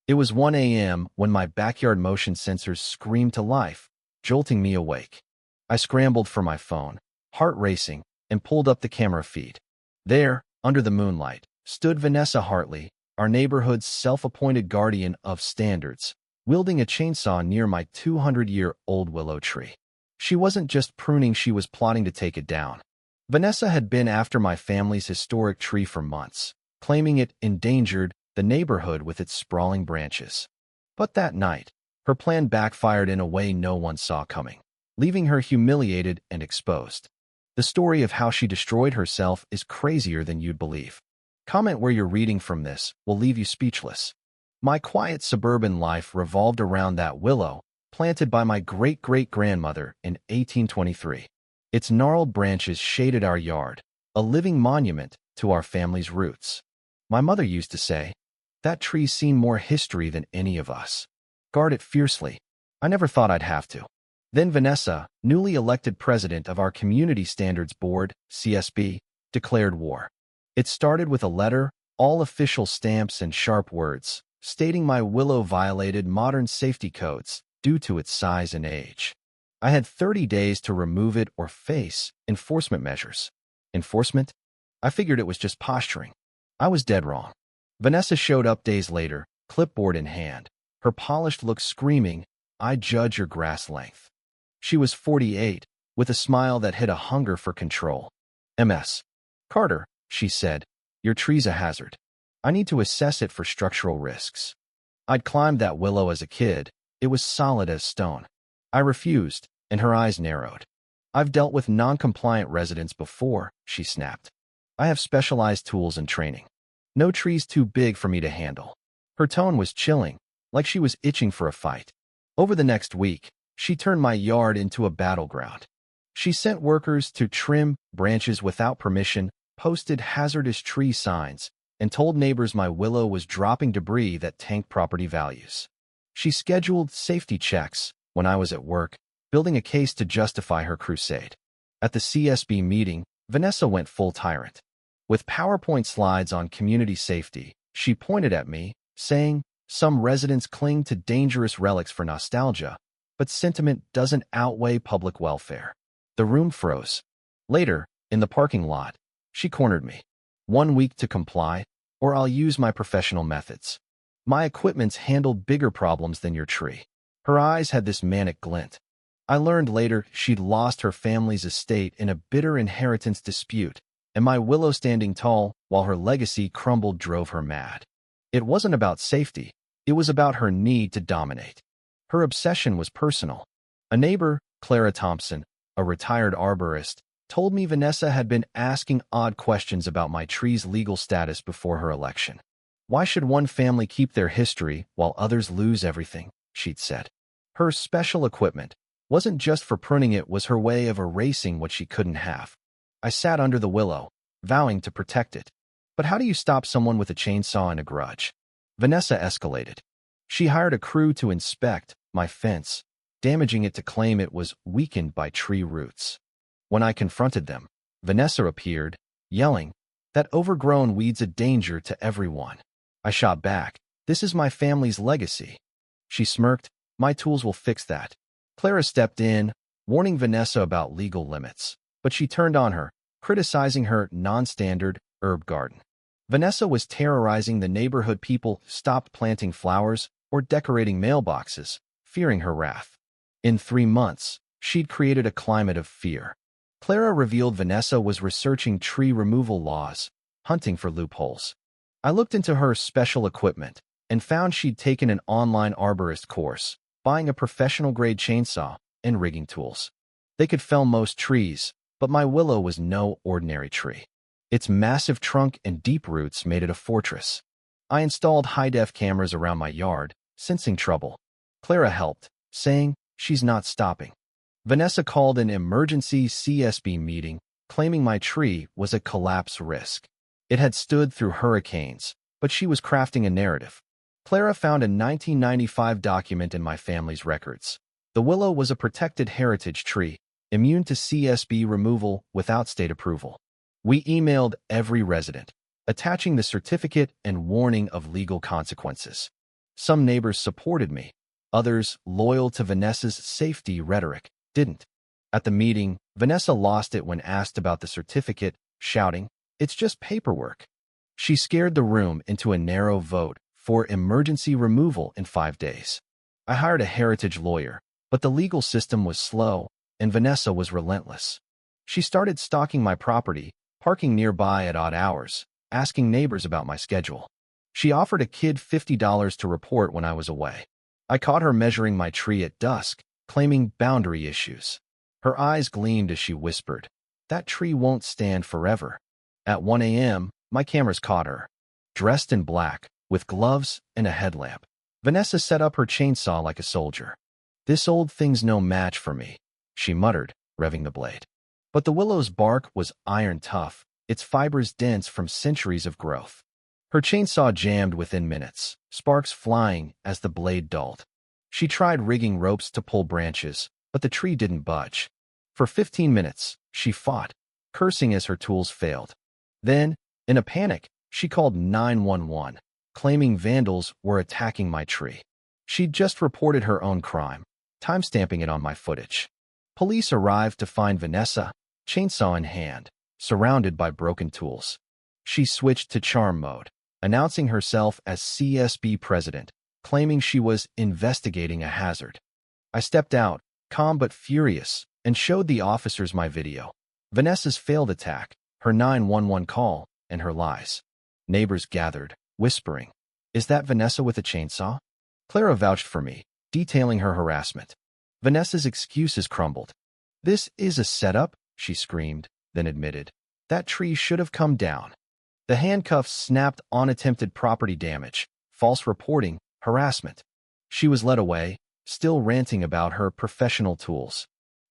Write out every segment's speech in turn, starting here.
It was 1 a.m. when my backyard motion sensors screamed to life, jolting me awake. I scrambled for my phone, heart racing, and pulled up the camera feed. There, under the moonlight, stood Vanessa Hartley, our neighborhood's self-appointed guardian of standards, wielding a chainsaw near my 200-year-old willow tree. She wasn't just pruning, she was plotting to take it down. Vanessa had been after my family's historic tree for months, claiming it endangered the neighborhood with its sprawling branches. But that night, her plan backfired in a way no one saw coming, leaving her humiliated and exposed. The story of how she destroyed herself is crazier than you'd believe. Comment where you're reading from this will leave you speechless. My quiet suburban life revolved around that willow, planted by my great-great-grandmother in 1823. Its gnarled branches shaded our yard, a living monument to our family's roots. My mother used to say, "That tree's seen more history than any of us. Guard it fiercely." I never thought I'd have to. Then Vanessa, newly elected president of our Community Standards Board, CSB, declared war. It started with a letter, all official stamps and sharp words, stating my willow violated modern safety codes due to its size and age. I had 30 days to remove it or face enforcement measures. Enforcement? I figured it was just posturing. I was dead wrong. Vanessa showed up days later, clipboard in hand, her polished look screaming, "I judge your grass length." She was 48, with a smile that hid a hunger for control. "Ms. Carter," she said, "your tree's a hazard. I need to assess it for structural risks." I'd climbed that willow as a kid. It was solid as stone. I refused, and her eyes narrowed. "I've dealt with non-compliant residents before," she snapped. "I have specialized tools and training. No tree's too big for me to handle." Her tone was chilling, like she was itching for a fight. Over the next week, she turned my yard into a battleground. She sent workers to trim branches without permission, posted hazardous tree signs, and told neighbors my willow was dropping debris that tanked property values. She scheduled safety checks when I was at work, building a case to justify her crusade. At the CSB meeting, Vanessa went full tyrant. With PowerPoint slides on community safety, she pointed at me, saying, "Some residents cling to dangerous relics for nostalgia, but sentiment doesn't outweigh public welfare." The room froze. Later, in the parking lot, she cornered me. "1 week to comply, or I'll use my professional methods. My equipment's handled bigger problems than your tree." Her eyes had this manic glint. I learned later she'd lost her family's estate in a bitter inheritance dispute, and my willow standing tall while her legacy crumbled drove her mad. It wasn't about safety. It was about her need to dominate. Her obsession was personal. A neighbor, Clara Thompson, a retired arborist, told me Vanessa had been asking odd questions about my tree's legal status before her election. "Why should one family keep their history while others lose everything?" she'd said. Her special equipment wasn't just for pruning, it was her way of erasing what she couldn't have. I sat under the willow, vowing to protect it. But how do you stop someone with a chainsaw and a grudge? Vanessa escalated. She hired a crew to inspect my fence, damaging it to claim it was weakened by tree roots. When I confronted them, Vanessa appeared, yelling, "That overgrown weed's a danger to everyone." I shot back, "This is my family's legacy." She smirked, "My tools will fix that." Clara stepped in, warning Vanessa about legal limits, but she turned on her, criticizing her non-standard herb garden. Vanessa was terrorizing the neighborhood. People stopped planting flowers or decorating mailboxes, fearing her wrath. In 3 months, she'd created a climate of fear. Clara revealed Vanessa was researching tree removal laws, hunting for loopholes. I looked into her special equipment and found she'd taken an online arborist course, buying a professional-grade chainsaw and rigging tools. They could fell most trees, but my willow was no ordinary tree. Its massive trunk and deep roots made it a fortress. I installed high-def cameras around my yard, sensing trouble. Clara helped, saying, "She's not stopping." Vanessa called an emergency CSB meeting, claiming my tree was a collapse risk. It had stood through hurricanes, but she was crafting a narrative. Clara found a 1995 document in my family's records. The willow was a protected heritage tree, immune to CSB removal without state approval. We emailed every resident, attaching the certificate and warning of legal consequences. Some neighbors supported me. Others, loyal to Vanessa's safety rhetoric, didn't. At the meeting, Vanessa lost it when asked about the certificate, shouting, "It's just paperwork." She scared the room into a narrow vote for emergency removal in 5 days. I hired a heritage lawyer, but the legal system was slow, and Vanessa was relentless. She started stalking my property, parking nearby at odd hours, asking neighbors about my schedule. She offered a kid $50 to report when I was away. I caught her measuring my tree at dusk, claiming boundary issues. Her eyes gleamed as she whispered, "That tree won't stand forever." At 1 a.m., my cameras caught her, dressed in black, with gloves and a headlamp. Vanessa set up her chainsaw like a soldier. "This old thing's no match for me," she muttered, revving the blade. But the willow's bark was iron tough, its fibers dense from centuries of growth. Her chainsaw jammed within minutes, sparks flying as the blade dulled. She tried rigging ropes to pull branches, but the tree didn't budge. For 15 minutes, she fought, cursing as her tools failed. Then, in a panic, she called 911, claiming vandals were attacking my tree. She'd just reported her own crime, timestamping it on my footage. Police arrived to find Vanessa, chainsaw in hand, surrounded by broken tools. She switched to charm mode, announcing herself as CSB president, claiming she was investigating a hazard. I stepped out, calm but furious, and showed the officers my video. Vanessa's failed attack, her 911 call, and her lies. Neighbors gathered, whispering, "Is that Vanessa with a chainsaw?" Clara vouched for me, detailing her harassment. Vanessa's excuses crumbled. "This is a setup," she screamed, then admitted, "That tree should have come down." The handcuffs snapped on attempted property damage, false reporting, harassment. She was led away, still ranting about her professional tools.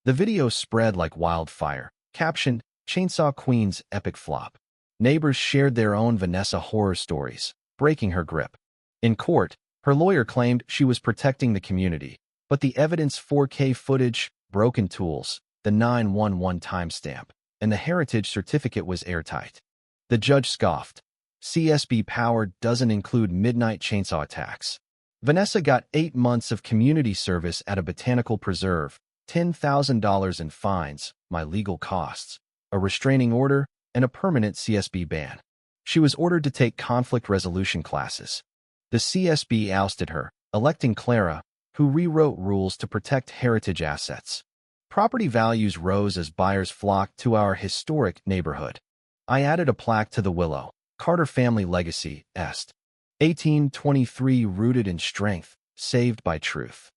The video spread like wildfire, captioned, "Chainsaw Queen's Epic Flop." Neighbors shared their own Vanessa horror stories, breaking her grip. In court, her lawyer claimed she was protecting the community, but the evidence 4K footage, broken tools, the 911 timestamp, and the heritage certificate was airtight. The judge scoffed. CSB power doesn't include midnight chainsaw attacks. Vanessa got 8 months of community service at a botanical preserve, $10,000 in fines, my legal costs, a restraining order, and a permanent CSB ban. She was ordered to take conflict resolution classes. The CSB ousted her, electing Clara, who rewrote rules to protect heritage assets. Property values rose as buyers flocked to our historic neighborhood. I added a plaque to the willow, "Carter Family Legacy, Est. 1823 rooted in strength, saved by truth."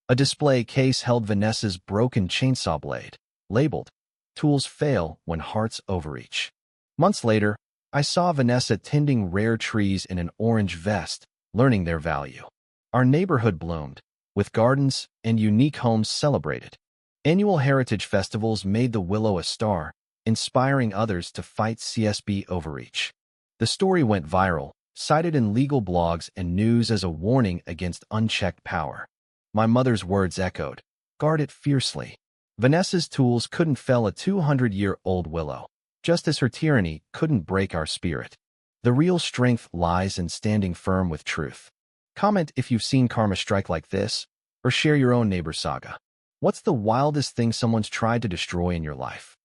A display case held Vanessa's broken chainsaw blade, labeled, "Tools fail when hearts overreach." Months later, I saw Vanessa tending rare trees in an orange vest, learning their value. Our neighborhood bloomed, with gardens and unique homes celebrated. Annual heritage festivals made the willow a star, inspiring others to fight CSB overreach. The story went viral, cited in legal blogs and news as a warning against unchecked power. My mother's words echoed, "Guard it fiercely." Vanessa's tools couldn't fell a 200-year-old willow, just as her tyranny couldn't break our spirit. The real strength lies in standing firm with truth. Comment if you've seen karma strike like this, or share your own neighbor saga. What's the wildest thing someone's tried to destroy in your life?